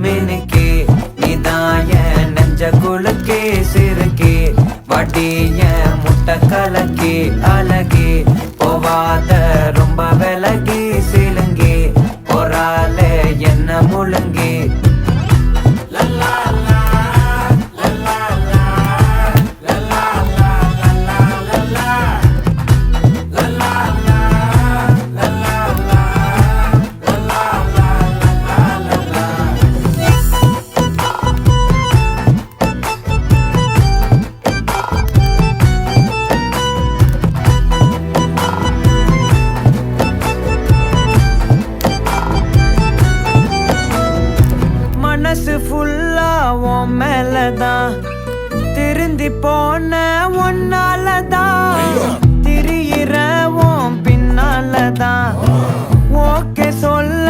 மினுக்கே நீதாய நெஞ்ச குலுக்கே சிறுக்கே வடிய முட்டை கலக்கே அழகே போவாத ரொம்ப விலகி சிலுங்கே பொறால என்ன முழுங்கே மனசு ஃபுல்லா உன் மேலதான் திருந்தி போன ஒன்னாலதான் திரியிற உன் பின்னாலதான் ஓகே சொல்ல